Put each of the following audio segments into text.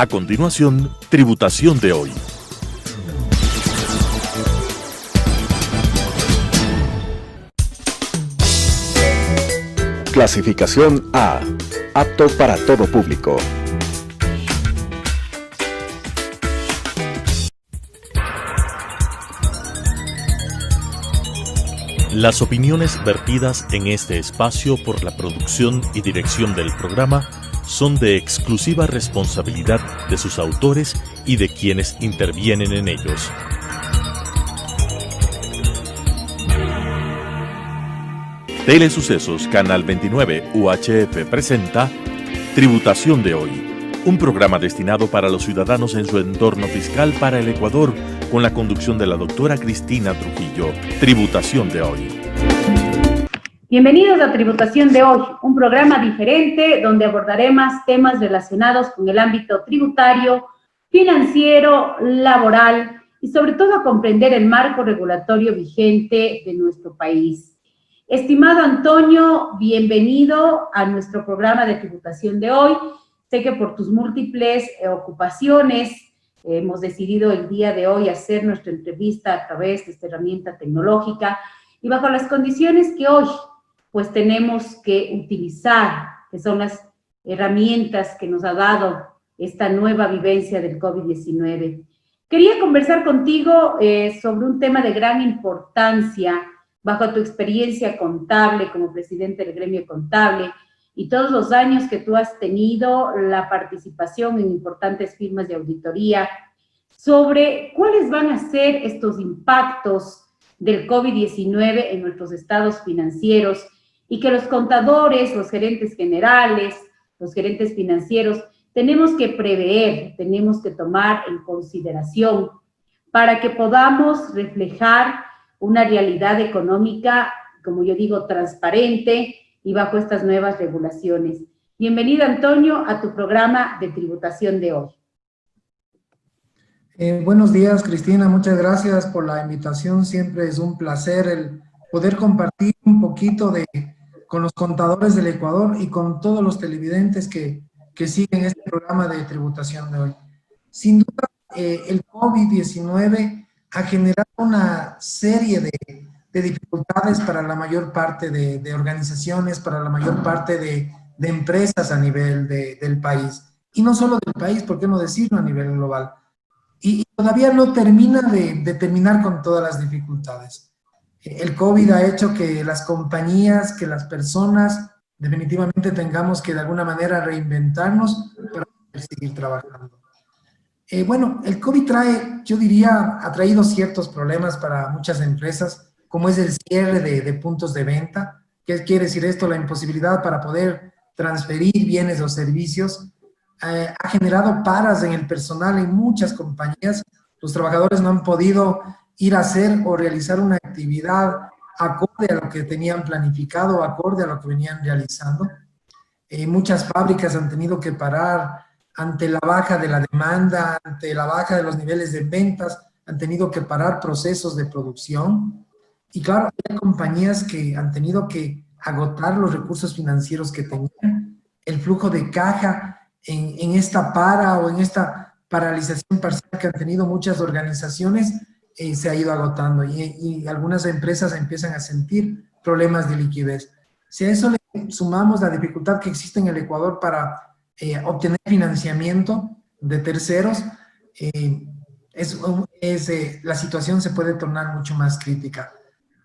A continuación, Tributación de hoy. Clasificación A. Apto para todo público. Las opiniones vertidas en este espacio por la producción y dirección del programa son de exclusiva responsabilidad de sus autores y de quienes intervienen en ellos. Telesucesos Canal 29 UHF presenta Tributación de hoy, un programa destinado para los ciudadanos en su entorno fiscal para el Ecuador, con la conducción de la doctora Cristina Trujillo. Tributación de hoy. Bienvenidos a Tributación de hoy, un programa diferente donde abordaremos temas relacionados con el ámbito tributario, financiero, laboral y sobre todo a comprender el marco regulatorio vigente de nuestro país. Estimado Antonio, bienvenido a nuestro programa de Tributación de hoy. Sé que por tus múltiples ocupaciones hemos decidido el día de hoy hacer nuestra entrevista a través de esta herramienta tecnológica y bajo las condiciones que hoy pues tenemos que utilizar, que son las herramientas que nos ha dado esta nueva vivencia del COVID-19. Quería conversar contigo sobre un tema de gran importancia bajo tu experiencia contable como presidente del gremio contable y todos los años que tú has tenido la participación en importantes firmas de auditoría, sobre cuáles van a ser estos impactos del COVID-19 en nuestros estados financieros y que los contadores, los gerentes generales, los gerentes financieros, tenemos que prever, tenemos que tomar en consideración para que podamos reflejar una realidad económica, como yo digo, transparente y bajo estas nuevas regulaciones. Bienvenido, Antonio, a tu programa de Tributación de hoy. Buenos días, Cristina. Muchas gracias por la invitación. Siempre es un placer el poder compartir un poquito con los contadores del Ecuador y con todos los televidentes que siguen este programa de Tributación de hoy. Sin duda, el COVID-19 ha generado una serie de dificultades para la mayor parte de organizaciones, para la mayor parte de empresas a nivel del país. Y no solo del país, ¿por qué no decirlo a nivel global? Y todavía no termina de terminar con todas las dificultades. El COVID ha hecho que las compañías, que las personas, definitivamente tengamos que de alguna manera reinventarnos para poder seguir trabajando. Bueno, el COVID yo diría, ha traído ciertos problemas para muchas empresas, como es el cierre de puntos de venta. ¿Qué quiere decir esto? La imposibilidad para poder transferir bienes o servicios. Ha generado paras en el personal en muchas compañías. Los trabajadores no han podido ir a hacer o realizar una actividad acorde a lo que tenían planificado, acorde a lo que venían realizando. Muchas fábricas han tenido que parar ante la baja de la demanda, ante la baja de los niveles de ventas, han tenido que parar procesos de producción. Y claro, hay compañías que han tenido que agotar los recursos financieros que tenían. El flujo de caja en esta o en esta paralización parcial que han tenido muchas organizaciones se ha ido agotando y algunas empresas empiezan a sentir problemas de liquidez. Si a eso le sumamos la dificultad que existe en el Ecuador para obtener financiamiento de terceros, la situación se puede tornar mucho más crítica.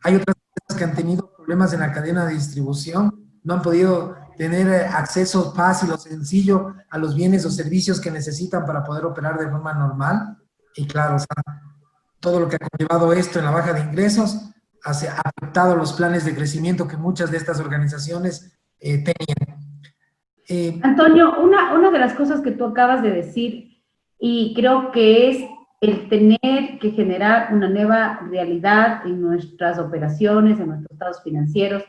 Hay otras empresas que han tenido problemas en la cadena de distribución, no han podido tener acceso fácil o sencillo a los bienes o servicios que necesitan para poder operar de forma normal. Y claro, o sea, todo lo que ha conllevado esto en la baja de ingresos ha afectado los planes de crecimiento que muchas de estas organizaciones tenían. Antonio, una de las cosas que tú acabas de decir, y creo que es el tener que generar una nueva realidad en nuestras operaciones, en nuestros estados financieros.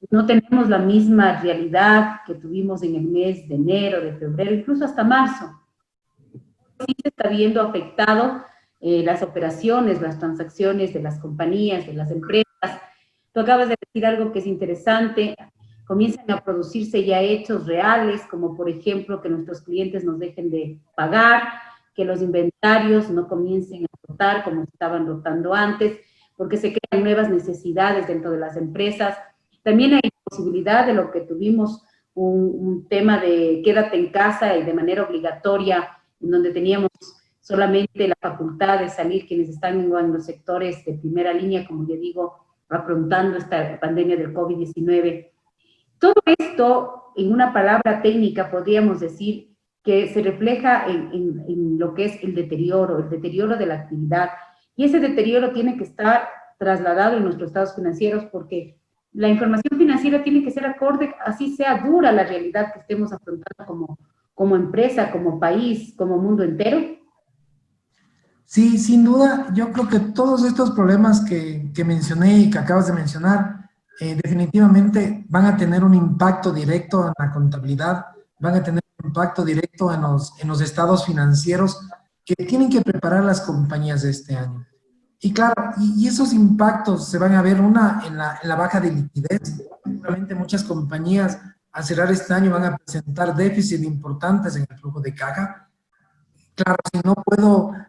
No tenemos la misma realidad que tuvimos en el mes de enero, de febrero, incluso hasta marzo. Sí se está viendo afectado las operaciones, las transacciones de las compañías, de las empresas. Tú acabas de decir algo que es interesante. comienzan a producirse ya hechos reales, como por ejemplo que nuestros clientes nos dejen de pagar, que los inventarios no comiencen a rotar como estaban rotando antes, porque se crean nuevas necesidades dentro de las empresas. También hay posibilidad de lo que tuvimos, un tema de quédate en casa y de manera obligatoria, en donde teníamos solamente la facultad de salir quienes están en los sectores de primera línea, como yo digo, afrontando esta pandemia del COVID-19. Todo esto, en una palabra técnica, podríamos decir que se refleja en lo que es el deterioro de la actividad. Y ese deterioro tiene que estar trasladado en nuestros estados financieros, porque la información financiera tiene que ser acorde, así sea dura la realidad que estemos afrontando como empresa, como país, como mundo entero. Sí, sin duda, yo creo que todos estos problemas que mencioné y que acabas de mencionar, definitivamente van a tener un impacto directo en la contabilidad, van a tener un impacto directo en los estados financieros que tienen que preparar las compañías de este año. Y claro, y esos impactos se van a ver en la baja de liquidez. Seguramente muchas compañías al cerrar este año van a presentar déficits importantes en el flujo de caja. Claro, si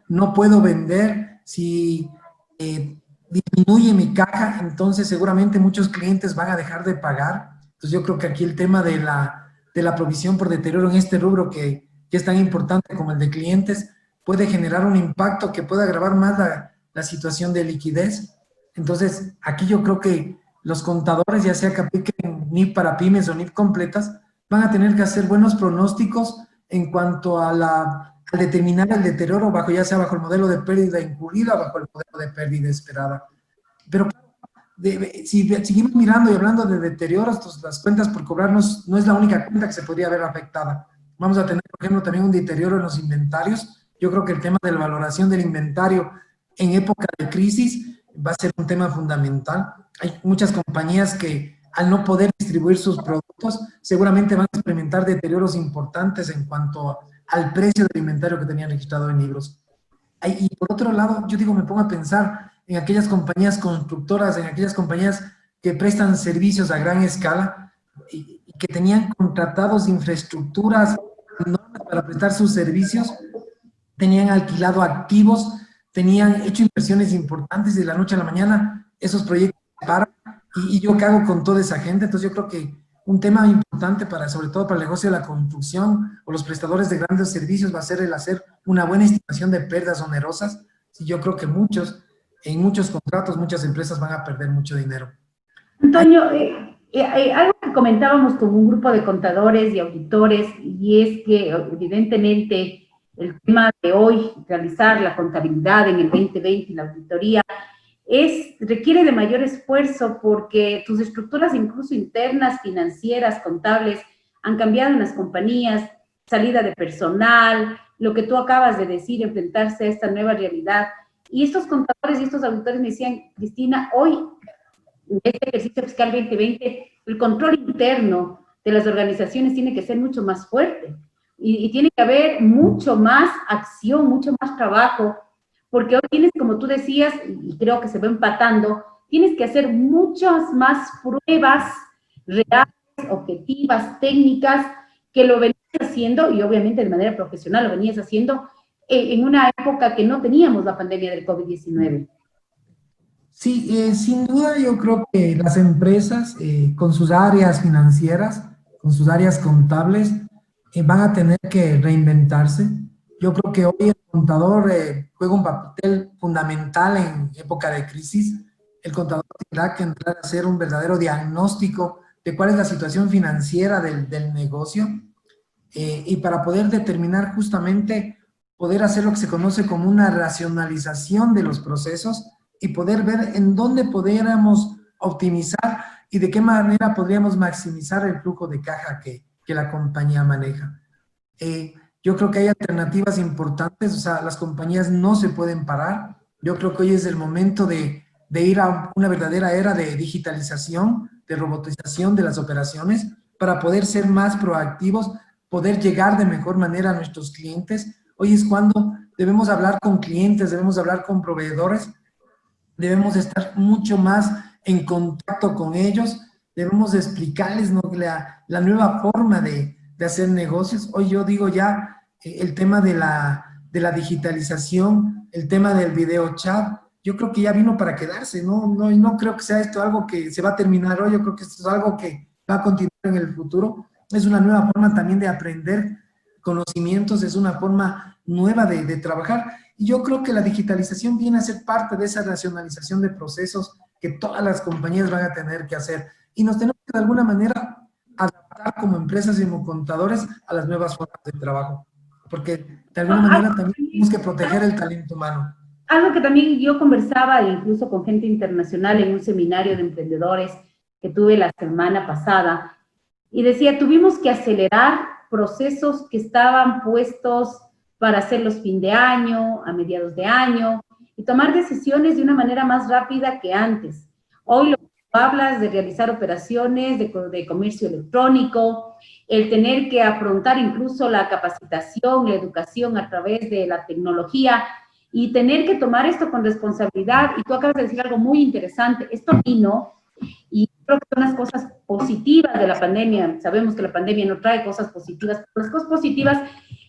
no puedo vender, si disminuye mi caja, entonces seguramente muchos clientes van a dejar de pagar. Entonces yo creo que aquí el tema de la provisión por deterioro en este rubro que es tan importante como el de clientes puede generar un impacto que pueda agravar más la situación de liquidez. Entonces aquí yo creo que los contadores, ya sea que apliquen NIF para pymes o NIF completas, van a tener que hacer buenos pronósticos en cuanto a al determinar el deterioro ya sea bajo el modelo de pérdida incurrida o bajo el modelo de pérdida esperada. Pero si seguimos mirando y hablando de deterioros, las cuentas por cobrar no es la única cuenta que se podría ver afectada. Vamos a tener, por ejemplo, también un deterioro en los inventarios. Yo creo que el tema de la valoración del inventario en época de crisis va a ser un tema fundamental. Hay muchas compañías que al no poder distribuir sus productos, seguramente van a experimentar deterioros importantes en cuanto al precio del inventario que tenían registrado en libros. Y por otro lado, yo digo, me pongo a pensar en aquellas compañías constructoras, en aquellas compañías que prestan servicios a gran escala y que tenían contratados infraestructuras enormes para prestar sus servicios, tenían alquilado activos, tenían hecho inversiones importantes y de la noche a la mañana esos proyectos se paran. ¿Y yo qué hago con toda esa gente? Entonces yo creo que un tema importante sobre todo para el negocio de la construcción o los prestadores de grandes servicios va a ser el hacer una buena estimación de pérdidas onerosas. Y yo creo que en muchos contratos, muchas empresas van a perder mucho dinero. Antonio, algo que comentábamos con un grupo de contadores y auditores, y es que evidentemente el tema de hoy, realizar la contabilidad en el 2020 y la auditoría, requiere de mayor esfuerzo porque tus estructuras incluso internas, financieras, contables, han cambiado en las compañías, salida de personal, lo que tú acabas de decir, enfrentarse a esta nueva realidad. Y estos contadores y estos auditores me decían, Cristina, hoy, en este ejercicio fiscal 2020, el control interno de las organizaciones tiene que ser mucho más fuerte y tiene que haber mucho más acción, mucho más trabajo, porque hoy tienes, como tú decías, y creo que se va empatando, tienes que hacer muchas más pruebas reales, objetivas, técnicas, que lo venías haciendo, y obviamente de manera profesional lo venías haciendo, en una época que no teníamos la pandemia del COVID-19. Sí, sin duda yo creo que las empresas con sus áreas financieras, con sus áreas contables, van a tener que reinventarse. Yo creo que hoy el contador juega un papel fundamental en época de crisis. El contador tendrá que entrar a hacer un verdadero diagnóstico de cuál es la situación financiera del negocio y para poder determinar justamente, poder hacer lo que se conoce como una racionalización de los procesos y poder ver en dónde pudiéramos optimizar y de qué manera podríamos maximizar el flujo de caja que la compañía maneja. Yo creo que hay alternativas importantes, o sea, las compañías no se pueden parar. Yo creo que hoy es el momento de ir a una verdadera era de digitalización, de robotización de las operaciones, para poder ser más proactivos, poder llegar de mejor manera a nuestros clientes. Hoy es cuando debemos hablar con clientes, debemos hablar con proveedores, debemos estar mucho más en contacto con ellos debemos de explicarles, ¿no?, la nueva forma de hacer negocios. Hoy yo digo ya el tema de la digitalización, el tema del video chat, yo creo que ya vino para quedarse, no creo que sea esto algo que se va a terminar hoy, yo creo que esto es algo que va a continuar en el futuro. Es una nueva forma también de aprender conocimientos, es una forma nueva de trabajar. Y yo creo que la digitalización viene a ser parte de esa racionalización de procesos que todas las compañías van a tener que hacer. Y nos tenemos que de alguna manera adaptar como empresas y como contadores a las nuevas formas de trabajo. Porque de alguna manera también tenemos que proteger el talento humano. Algo que también yo conversaba incluso con gente internacional en un seminario de emprendedores que tuve la semana pasada, y decía, tuvimos que acelerar procesos que estaban puestos para hacerlos fin de año, a mediados de año, y tomar decisiones de una manera más rápida que antes. Hoy lo que hablas de realizar operaciones de comercio electrónico, el tener que afrontar incluso la capacitación, la educación a través de la tecnología, y tener que tomar esto con responsabilidad. Y tú acabas de decir algo muy interesante, esto vino, y creo que son las cosas positivas de la pandemia. Sabemos que la pandemia no trae cosas positivas, pero las cosas positivas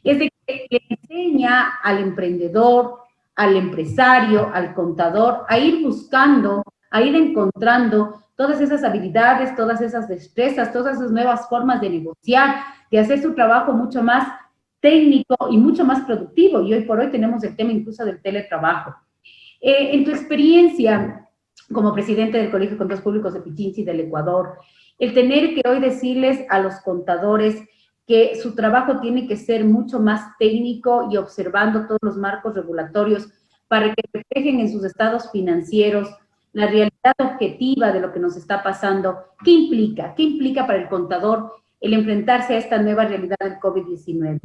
es de que le enseña al emprendedor, al empresario, al contador, a ir buscando, a ir encontrando todas esas habilidades, todas esas destrezas, todas esas nuevas formas de negociar, de hacer su trabajo mucho más técnico y mucho más productivo. Y hoy por hoy tenemos el tema incluso del teletrabajo. En tu experiencia como presidente del Colegio de Contadores Públicos de Pichincha y del Ecuador, el tener que hoy decirles a los contadores que su trabajo tiene que ser mucho más técnico y observando todos los marcos regulatorios para que reflejen en sus estados financieros la realidad objetiva de lo que nos está pasando. ¿Qué implica? ¿Qué implica para el contador el enfrentarse a esta nueva realidad del COVID-19?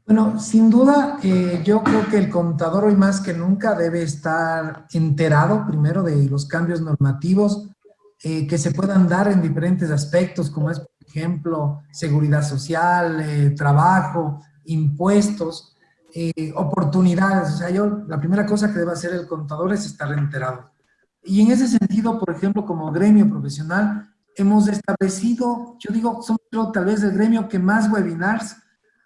Bueno, sin duda, yo creo que el contador hoy más que nunca debe estar enterado primero de los cambios normativos que se puedan dar en diferentes aspectos, como es, por ejemplo, seguridad social, trabajo, impuestos, oportunidades. O sea, la primera cosa que debe hacer el contador es estar enterado. Y en ese sentido, por ejemplo, como gremio profesional, hemos establecido, yo digo, somos tal vez el gremio que más webinars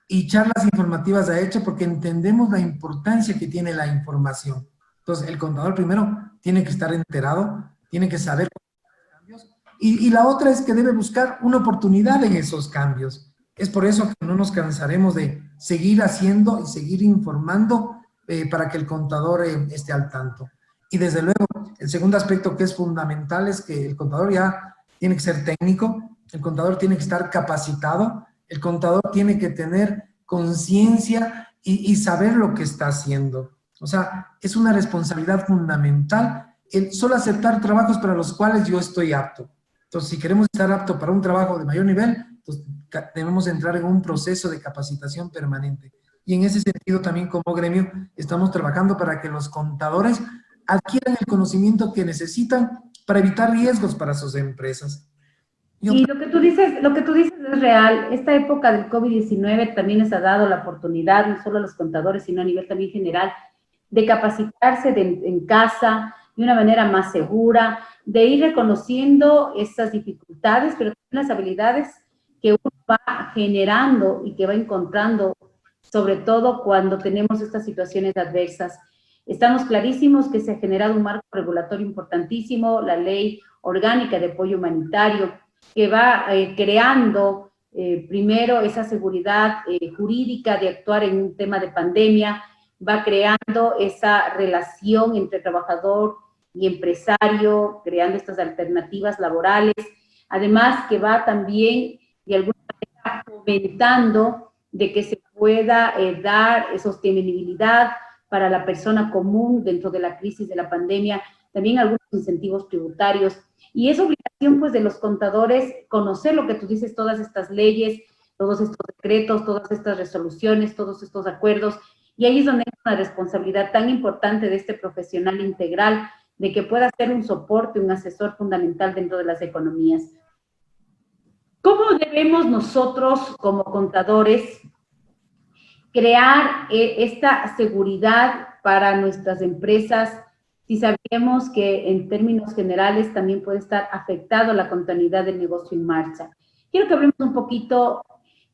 y charlas informativas ha hecho, porque entendemos la importancia que tiene la información. Entonces, el contador primero tiene que estar enterado, tiene que saber los cambios, y la otra es que debe buscar una oportunidad en esos cambios. Es por eso que no nos cansaremos de seguir haciendo y seguir informando para que el contador esté al tanto. Y desde luego, el segundo aspecto que es fundamental es que el contador ya tiene que ser técnico, el contador tiene que estar capacitado, el contador tiene que tener conciencia y saber lo que está haciendo. O sea, es una responsabilidad fundamental el solo aceptar trabajos para los cuales yo estoy apto. Entonces, si queremos estar apto para un trabajo de mayor nivel, pues debemos entrar en un proceso de capacitación permanente. Y en ese sentido también como gremio estamos trabajando para que los contadores adquieran el conocimiento que necesitan para evitar riesgos para sus empresas. Y lo que tú dices es real. Esta época del COVID-19 también les ha dado la oportunidad, no solo a los contadores, sino a nivel también general, de capacitarse en casa de una manera más segura, de ir reconociendo esas dificultades, pero también las habilidades que uno va generando y que va encontrando, sobre todo cuando tenemos estas situaciones adversas. Estamos clarísimos que se ha generado un marco regulatorio importantísimo, la Ley Orgánica de Apoyo Humanitario, que va creando primero esa seguridad jurídica de actuar en un tema de pandemia, va creando esa relación entre trabajador y empresario, creando estas alternativas laborales, además que va también de alguna manera fomentando de que se pueda dar sostenibilidad para la persona común dentro de la crisis de la pandemia, también algunos incentivos tributarios. Y es obligación, pues, de los contadores conocer lo que tú dices, todas estas leyes, todos estos decretos, todas estas resoluciones, todos estos acuerdos. Y ahí es donde hay una responsabilidad tan importante de este profesional integral, de que pueda ser un soporte, un asesor fundamental dentro de las economías. ¿Cómo debemos nosotros, como contadores, crear esta seguridad para nuestras empresas si sabemos que en términos generales también puede estar afectado la continuidad del negocio en marcha. Quiero que hablemos un poquito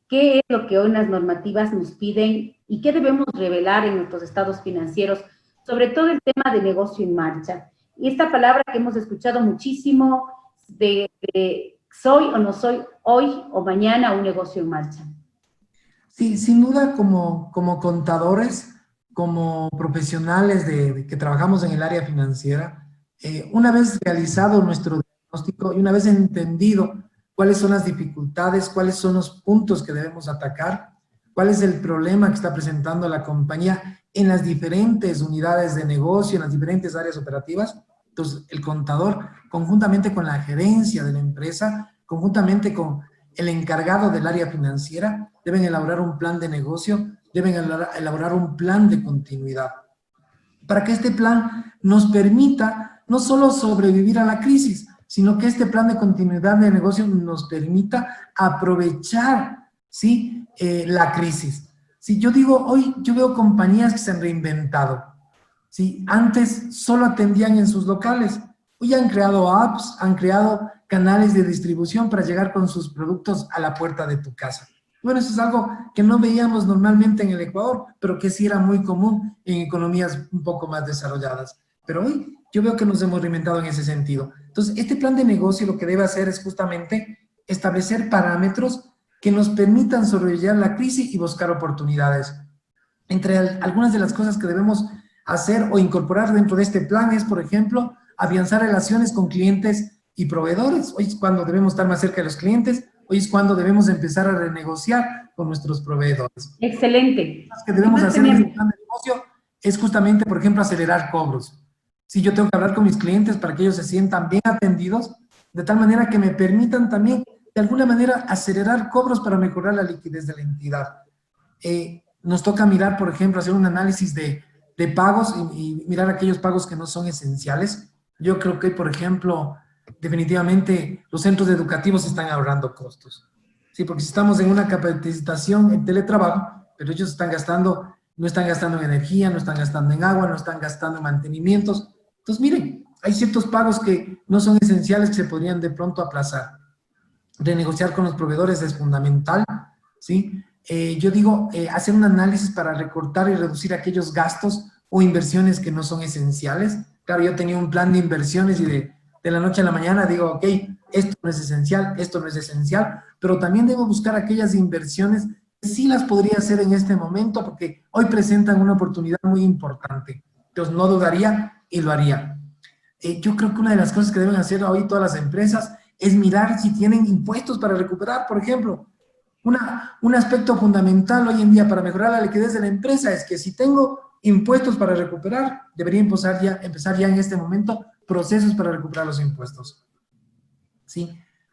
qué es lo que hoy las normativas nos piden y qué debemos revelar en nuestros estados financieros, sobre todo el tema de negocio en marcha. Y esta palabra que hemos escuchado muchísimo de soy o no soy hoy o mañana un negocio en marcha. Sí, sin duda como contadores, como profesionales que trabajamos en el área financiera, una vez realizado nuestro diagnóstico y una vez entendido cuáles son las dificultades, cuáles son los puntos que debemos atacar, cuál es el problema que está presentando la compañía en las diferentes unidades de negocio, en las diferentes áreas operativas, entonces el contador, conjuntamente con la gerencia de la empresa, conjuntamente con el encargado del área financiera, deben elaborar un plan de negocio, deben elaborar un plan de continuidad, para que este plan nos permita no solo sobrevivir a la crisis, sino que este plan de continuidad de negocio nos permita aprovechar, ¿sí?, la crisis. Si yo digo, hoy yo veo compañías que se han reinventado, ¿sí? Antes solo atendían en sus locales, hoy han creado apps, han creado canales de distribución para llegar con sus productos a la puerta de tu casa. Bueno, eso es algo que no veíamos normalmente en el Ecuador, pero que sí era muy común en economías un poco más desarrolladas. Pero hoy yo veo que nos hemos reinventado en ese sentido. Entonces, este plan de negocio lo que debe hacer es justamente establecer parámetros que nos permitan sobrellevar la crisis y buscar oportunidades. Entre algunas de las cosas que debemos hacer o incorporar dentro de este plan es, por ejemplo, afianzar relaciones con clientes y proveedores. Hoy es cuando debemos estar más cerca de los clientes, hoy es cuando debemos empezar a renegociar con nuestros proveedores. Excelente. Lo que debemos hacer en el plan de negocio es justamente, por ejemplo, acelerar cobros. Si yo tengo que hablar con mis clientes para que ellos se sientan bien atendidos, de tal manera que me permitan también, de alguna manera, acelerar cobros para mejorar la liquidez de la entidad. Nos toca mirar, por ejemplo, hacer un análisis de pagos y mirar aquellos pagos que no son esenciales. Yo creo que, por ejemplo, definitivamente los centros educativos están ahorrando costos. Sí, porque si estamos en una capacitación en teletrabajo, pero ellos están gastando, no están gastando en energía, no están gastando en agua, no están gastando en mantenimientos. Entonces, miren, hay ciertos pagos que no son esenciales que se podrían de pronto aplazar. Renegociar con los proveedores es fundamental, ¿sí? Yo digo, hacer un análisis para recortar y reducir aquellos gastos o inversiones que no son esenciales. Claro, yo tenía un plan de inversiones y de la noche a la mañana digo, ok, esto no es esencial, esto no es esencial, pero también debo buscar aquellas inversiones que sí las podría hacer en este momento porque hoy presentan una oportunidad muy importante. Entonces no dudaría y lo haría. Yo creo que una de las cosas que deben hacer hoy todas las empresas es mirar si tienen impuestos para recuperar, por ejemplo. Un aspecto fundamental hoy en día para mejorar la liquidez de la empresa es que si tengo impuestos para recuperar, debería empezar ya en este momento procesos para recuperar los impuestos. ¿Sí?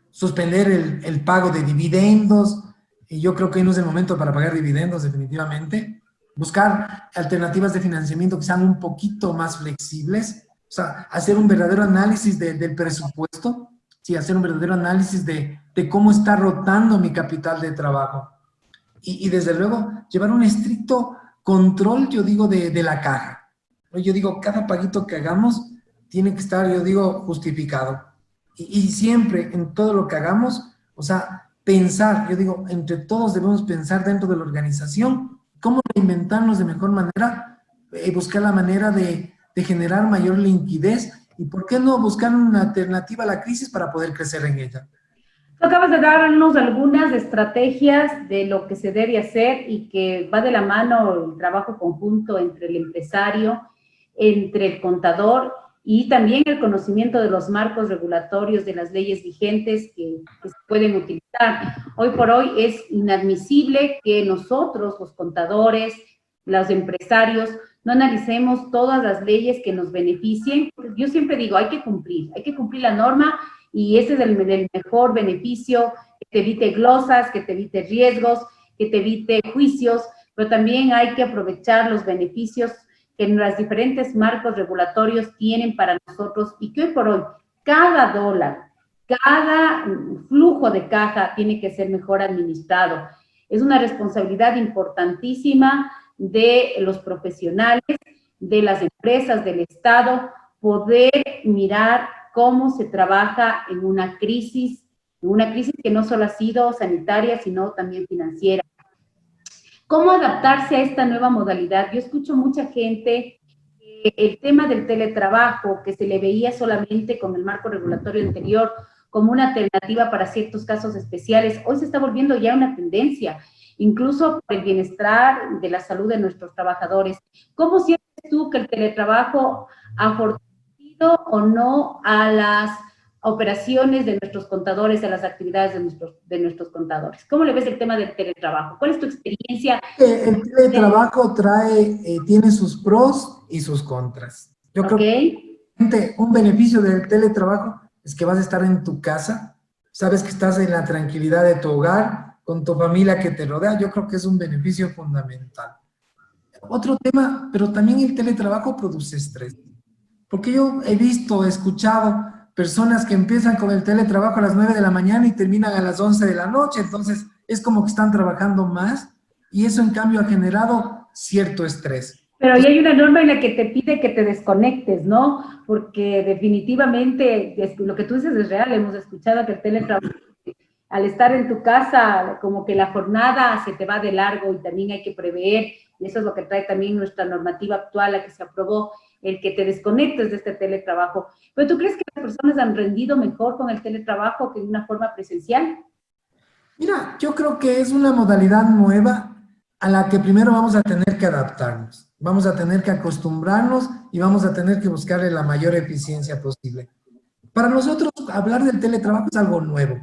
Suspender el pago de dividendos, y yo creo que hoy no es el momento para pagar dividendos definitivamente. Buscar alternativas de financiamiento que sean un poquito más flexibles, o sea, hacer un verdadero análisis del presupuesto, sí, hacer un verdadero análisis de cómo está rotando mi capital de trabajo. Y desde luego, llevar un estricto control, yo digo, de la caja. Yo digo, cada paguito que hagamos tiene que estar, yo digo, justificado. Y siempre, en todo lo que hagamos, o sea, pensar, yo digo, entre todos debemos pensar dentro de la organización, cómo reinventarnos de mejor manera, buscar la manera de generar mayor liquidez y, ¿por qué no buscar una alternativa a la crisis para poder crecer en ella? Tú acabas de darnos algunas estrategias de lo que se debe hacer y que va de la mano el trabajo conjunto entre el empresario, entre el contador y también el conocimiento de los marcos regulatorios de las leyes vigentes que se pueden utilizar. Hoy por hoy es inadmisible que nosotros, los contadores, los empresarios, no analicemos todas las leyes que nos beneficien. Yo siempre digo, hay que cumplir la norma y ese es el mejor beneficio, que te evite glosas, que te evite riesgos, que te evite juicios, pero también hay que aprovechar los beneficios que los diferentes marcos regulatorios tienen para nosotros y que hoy por hoy cada dólar, cada flujo de caja tiene que ser mejor administrado. Es una responsabilidad importantísima de los profesionales, de las empresas, del Estado, poder mirar cómo se trabaja en una crisis que no solo ha sido sanitaria, sino también financiera. ¿Cómo adaptarse a esta nueva modalidad? Yo escucho mucha gente, el tema del teletrabajo, que se le veía solamente con el marco regulatorio anterior, como una alternativa para ciertos casos especiales, hoy se está volviendo ya una tendencia, incluso por el bienestar de la salud de nuestros trabajadores. ¿Cómo sientes tú que el teletrabajo ha fortalecido o no a las operaciones de nuestros contadores, a las actividades de nuestros contadores? ¿Cómo le ves el tema del teletrabajo? ¿Cuál es tu experiencia? El teletrabajo tiene sus pros y sus contras. Yo creo que un beneficio del teletrabajo es que vas a estar en tu casa, sabes que estás en la tranquilidad de tu hogar, con tu familia que te rodea. Yo creo que es un beneficio fundamental. Otro tema, pero también el teletrabajo produce estrés. Porque yo he visto, he escuchado personas que empiezan con el teletrabajo a las 9 de la mañana y terminan a las 11 de la noche. Entonces, es como que están trabajando más y eso, en cambio, ha generado cierto estrés. Pero ahí hay una norma en la que te pide que te desconectes, ¿no? Porque definitivamente lo que tú dices es real. Hemos escuchado que el teletrabajo, al estar en tu casa, como que la jornada se te va de largo y también hay que prever, y eso es lo que trae también nuestra normativa actual, la que se aprobó, el que te desconectes de este teletrabajo. ¿Pero tú crees que las personas han rendido mejor con el teletrabajo que en una forma presencial? Mira, yo creo que es una modalidad nueva a la que primero vamos a tener que adaptarnos. Vamos a tener que acostumbrarnos y vamos a tener que buscarle la mayor eficiencia posible. Para nosotros, hablar del teletrabajo es algo nuevo,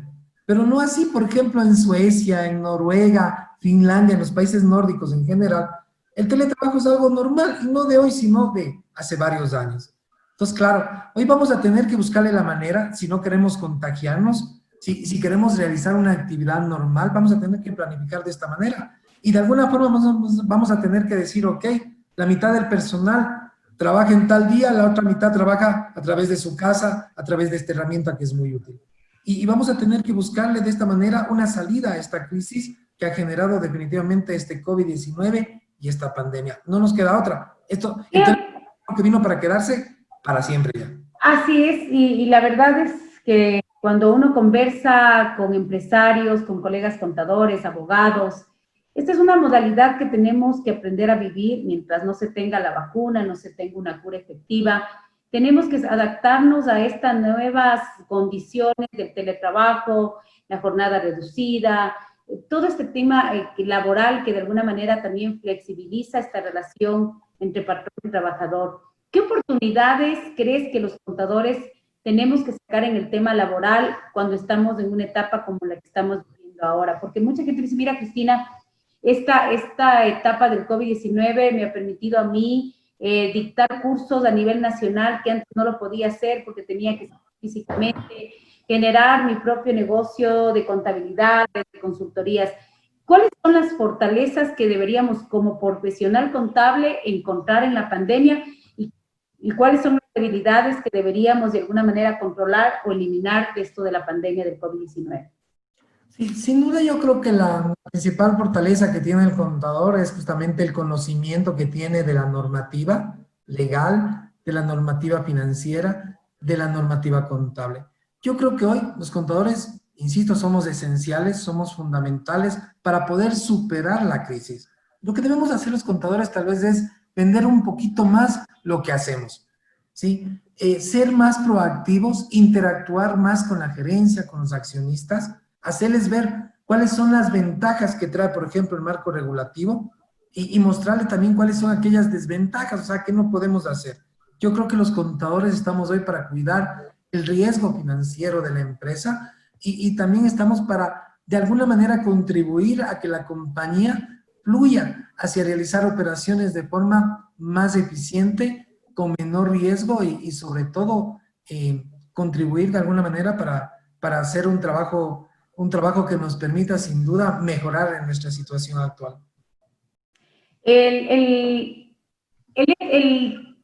pero no así, por ejemplo, en Suecia, en Noruega, Finlandia, en los países nórdicos en general. El teletrabajo es algo normal, y no de hoy, sino de hace varios años. Entonces, claro, hoy vamos a tener que buscarle la manera, si no queremos contagiarnos, si queremos realizar una actividad normal, vamos a tener que planificar de esta manera. Y de alguna forma vamos a tener que decir, ok, la mitad del personal trabaja en tal día, la otra mitad trabaja a través de su casa, a través de esta herramienta que es muy útil. Y vamos a tener que buscarle de esta manera una salida a esta crisis que ha generado definitivamente este COVID-19 y esta pandemia. No nos queda otra. Esto que vino para quedarse para siempre ya. Así es, y la verdad es que cuando uno conversa con empresarios, con colegas contadores, abogados, esta es una modalidad que tenemos que aprender a vivir mientras no se tenga la vacuna, no se tenga una cura efectiva. Tenemos que adaptarnos a estas nuevas condiciones del teletrabajo, la jornada reducida, todo este tema laboral que de alguna manera también flexibiliza esta relación entre patrón y trabajador. ¿Qué oportunidades crees que los contadores tenemos que sacar en el tema laboral cuando estamos en una etapa como la que estamos viviendo ahora? Porque mucha gente dice, mira, Cristina, esta etapa del COVID-19 me ha permitido a mí dictar cursos a nivel nacional que antes no lo podía hacer porque tenía que estar físicamente, generar mi propio negocio de contabilidad, de consultorías. ¿Cuáles son las fortalezas que deberíamos como profesional contable encontrar en la pandemia y cuáles son las debilidades que deberíamos de alguna manera controlar o eliminar de esto de la pandemia del COVID-19? Sí, sin duda yo creo que la principal fortaleza que tiene el contador es justamente el conocimiento que tiene de la normativa legal, de la normativa financiera, de la normativa contable. Yo creo que hoy los contadores, insisto, somos esenciales, somos fundamentales para poder superar la crisis. Lo que debemos hacer los contadores tal vez es vender un poquito más lo que hacemos, ¿sí? Ser más proactivos, interactuar más con la gerencia, con los accionistas, hacerles ver cuáles son las ventajas que trae, por ejemplo, el marco regulativo y mostrarle también cuáles son aquellas desventajas, o sea, qué no podemos hacer. Yo creo que los contadores estamos hoy para cuidar el riesgo financiero de la empresa y también estamos para, de alguna manera, contribuir a que la compañía fluya hacia realizar operaciones de forma más eficiente, con menor riesgo y sobre todo, contribuir de alguna manera para hacer un trabajo que nos permita, sin duda, mejorar en nuestra situación actual. El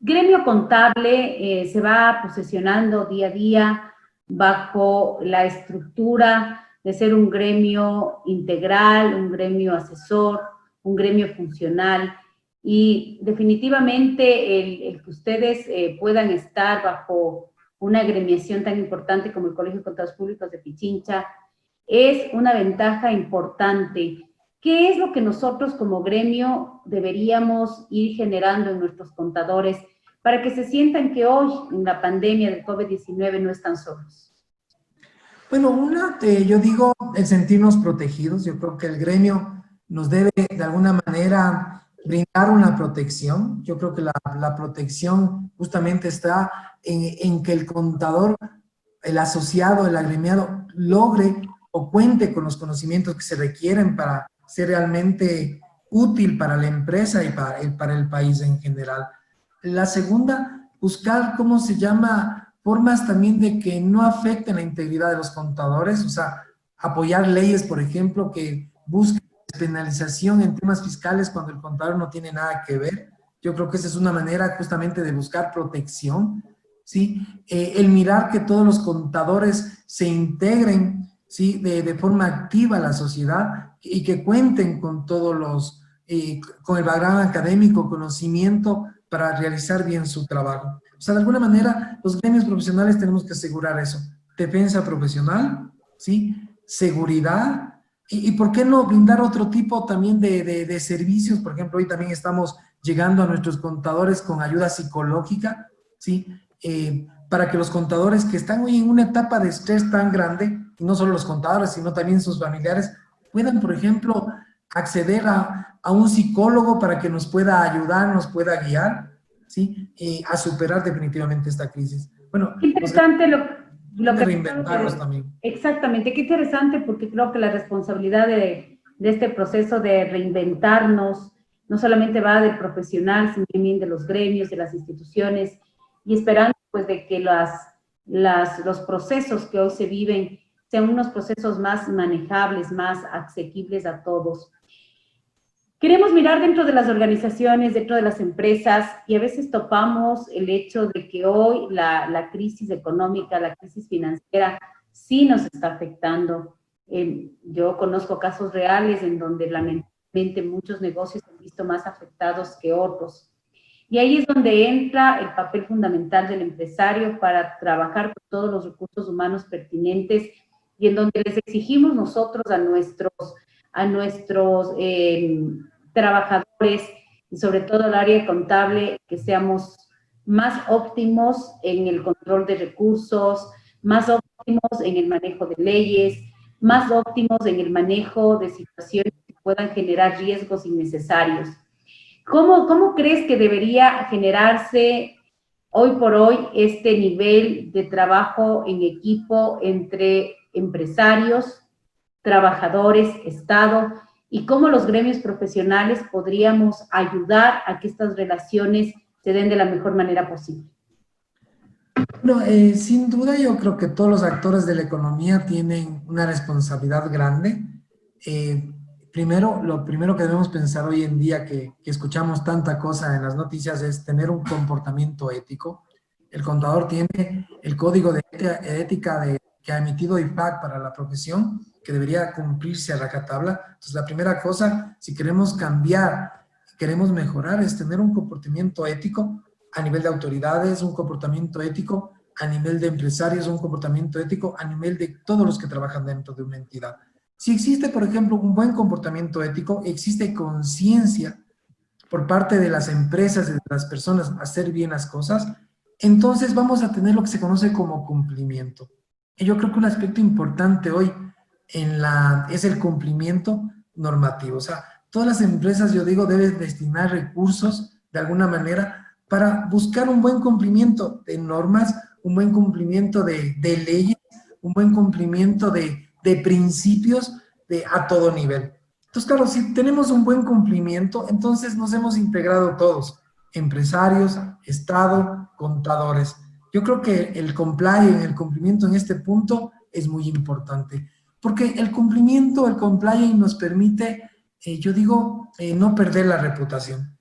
gremio contable se va posicionando día a día bajo la estructura de ser un gremio integral, un gremio asesor, un gremio funcional. Y definitivamente el que ustedes puedan estar bajo una agremiación tan importante como el Colegio de Contadores Públicos de Pichincha es una ventaja importante. ¿Qué es lo que nosotros como gremio deberíamos ir generando en nuestros contadores para que se sientan que hoy, en la pandemia del COVID-19, no están solos? Bueno, yo digo, el sentirnos protegidos. Yo creo que el gremio nos debe de alguna manera brindar una protección. Yo creo que la protección justamente está en que el contador, el asociado, el agremiado, logre o cuente con los conocimientos que se requieren para ser realmente útil para la empresa y para el país en general. La segunda, buscar, ¿cómo se llama?, formas también de que no afecten la integridad de los contadores, o sea, apoyar leyes, por ejemplo, que busquen penalización en temas fiscales cuando el contador no tiene nada que ver. Yo creo que esa es una manera justamente de buscar protección, ¿sí? El mirar que todos los contadores se integren, ¿sí?, de forma activa a la sociedad y que cuenten con todos con el background académico, conocimiento para realizar bien su trabajo. O sea, de alguna manera, los gremios profesionales tenemos que asegurar eso. Defensa profesional, ¿sí? Seguridad, y ¿por qué no brindar otro tipo también de servicios? Por ejemplo, hoy también estamos llegando a nuestros contadores con ayuda psicológica, ¿sí? Para que los contadores que están hoy en una etapa de estrés tan grande, y no solo los contadores, sino también sus familiares, puedan, por ejemplo, acceder a un psicólogo para que nos pueda ayudar, nos pueda guiar, ¿sí? A superar definitivamente esta crisis. Bueno, qué interesante lo que reinventarnos también. Exactamente, qué interesante, porque creo que la responsabilidad de este proceso de reinventarnos no solamente va del profesional, sino también de los gremios, de las instituciones, y esperando pues de que los procesos que hoy se viven sean unos procesos más manejables, más asequibles a todos. Queremos mirar dentro de las organizaciones, dentro de las empresas, y a veces topamos el hecho de que hoy la crisis económica, la crisis financiera, sí nos está afectando. Yo conozco casos reales en donde lamentablemente muchos negocios se han visto más afectados que otros. Y ahí es donde entra el papel fundamental del empresario para trabajar con todos los recursos humanos pertinentes y en donde les exigimos nosotros a nuestros trabajadores y sobre todo el área contable que seamos más óptimos en el control de recursos, más óptimos en el manejo de leyes, más óptimos en el manejo de situaciones que puedan generar riesgos innecesarios. ¿Cómo crees que debería generarse hoy por hoy este nivel de trabajo en equipo entre empresarios, trabajadores, Estado, y cómo los gremios profesionales podríamos ayudar a que estas relaciones se den de la mejor manera posible? Bueno, sin duda yo creo que todos los actores de la economía tienen una responsabilidad grande. Lo primero que debemos pensar hoy en día que escuchamos tanta cosa en las noticias es tener un comportamiento ético. El contador tiene el código de ética que ha emitido IFAC para la profesión, que debería cumplirse a rajatabla. Entonces, la primera cosa, si queremos cambiar, queremos mejorar, es tener un comportamiento ético a nivel de autoridades, un comportamiento ético a nivel de empresarios, un comportamiento ético a nivel de todos los que trabajan dentro de una entidad. Si existe, por ejemplo, un buen comportamiento ético, existe conciencia por parte de las empresas, de las personas, hacer bien las cosas, entonces vamos a tener lo que se conoce como cumplimiento. Y yo creo que un aspecto importante hoy es el cumplimiento normativo. O sea, todas las empresas, yo digo, deben destinar recursos de alguna manera para buscar un buen cumplimiento de normas, un buen cumplimiento de leyes, un buen cumplimiento de principios a todo nivel. Entonces, claro, si tenemos un buen cumplimiento, entonces nos hemos integrado todos, empresarios, Estado, contadores. Yo creo que el cumplimiento en este punto es muy importante, porque el compliance nos permite, no perder la reputación.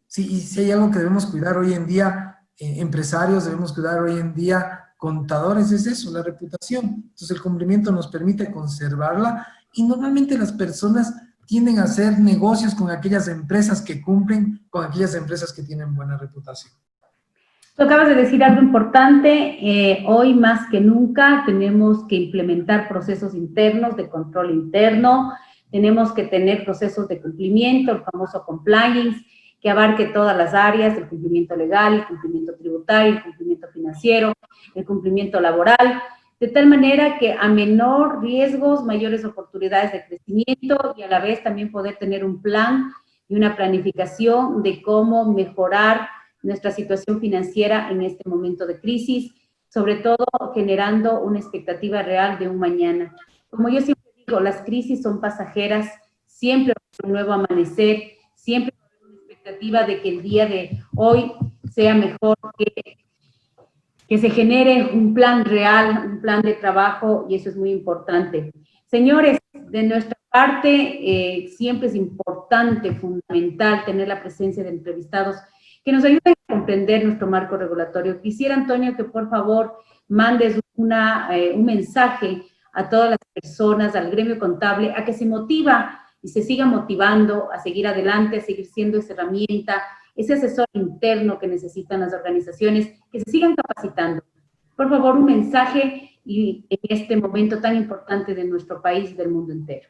Sí, y si hay algo que debemos cuidar hoy en día, empresarios, debemos cuidar hoy en día, contadores, es eso, la reputación. Entonces el cumplimiento nos permite conservarla y normalmente las personas tienden a hacer negocios con aquellas empresas que cumplen, con aquellas empresas que tienen buena reputación. Tú acabas de decir algo importante, hoy más que nunca tenemos que implementar procesos internos de control interno, tenemos que tener procesos de cumplimiento, el famoso compliance, que abarque todas las áreas, el cumplimiento legal, el cumplimiento tributario, el cumplimiento financiero, el cumplimiento laboral, de tal manera que a menor riesgos, mayores oportunidades de crecimiento y a la vez también poder tener un plan y una planificación de cómo mejorar nuestra situación financiera en este momento de crisis, sobre todo generando una expectativa real de un mañana. Como yo siempre digo, las crisis son pasajeras, siempre va a haber un nuevo amanecer, siempre va a haber una expectativa de que el día de hoy sea mejor, que se genere un plan real, un plan de trabajo, y eso es muy importante. Señores, de nuestra parte, siempre es importante, fundamental, tener la presencia de entrevistados que nos ayuden a comprender nuestro marco regulatorio. Quisiera, Antonio, que por favor mandes un mensaje a todas las personas, al gremio contable, a que se motiva y se siga motivando a seguir adelante, a seguir siendo esa herramienta, ese asesor interno que necesitan las organizaciones, que se sigan capacitando. Por favor, un mensaje y en este momento tan importante de nuestro país y del mundo entero.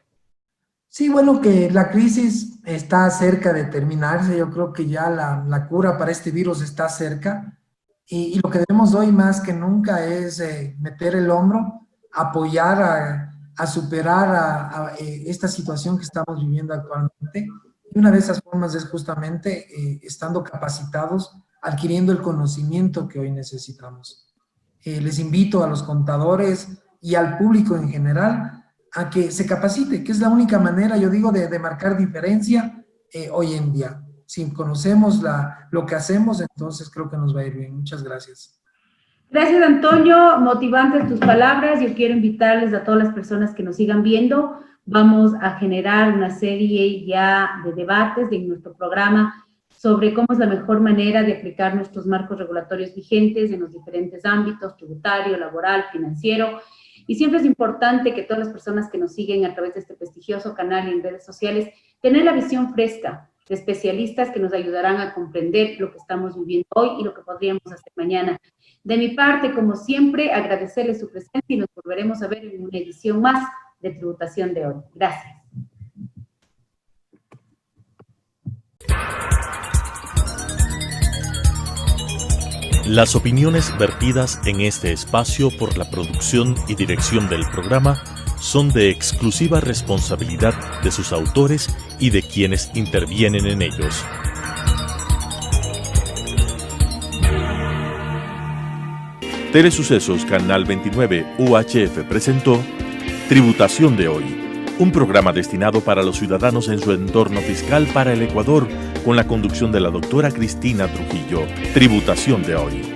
Sí, bueno, que la crisis está cerca de terminarse. Yo creo que ya la cura para este virus está cerca. Y lo que debemos hoy más que nunca es meter el hombro, apoyar a superar esta situación que estamos viviendo actualmente. Y una de esas formas es justamente estando capacitados, adquiriendo el conocimiento que hoy necesitamos. Les invito a los contadores y al público en general a que se capacite, que es la única manera, yo digo, de marcar diferencia hoy en día. Si conocemos lo que hacemos, entonces creo que nos va a ir bien. Muchas gracias. Gracias, Antonio. Motivantes tus palabras. Yo quiero invitarles a todas las personas que nos sigan viendo. Vamos a generar una serie ya de debates en nuestro programa sobre cómo es la mejor manera de aplicar nuestros marcos regulatorios vigentes en los diferentes ámbitos, tributario, laboral, financiero. Y siempre es importante que todas las personas que nos siguen a través de este prestigioso canal y en redes sociales, tener la visión fresca de especialistas que nos ayudarán a comprender lo que estamos viviendo hoy y lo que podríamos hacer mañana. De mi parte, como siempre, agradecerles su presencia y nos volveremos a ver en una edición más de Tributación de hoy. Gracias. Las opiniones vertidas en este espacio por la producción y dirección del programa son de exclusiva responsabilidad de sus autores y de quienes intervienen en ellos. Telesucesos Canal 29 UHF presentó Tributación de hoy, un programa destinado para los ciudadanos en su entorno fiscal para el Ecuador, con la conducción de la doctora Cristina Trujillo. Tributación de hoy.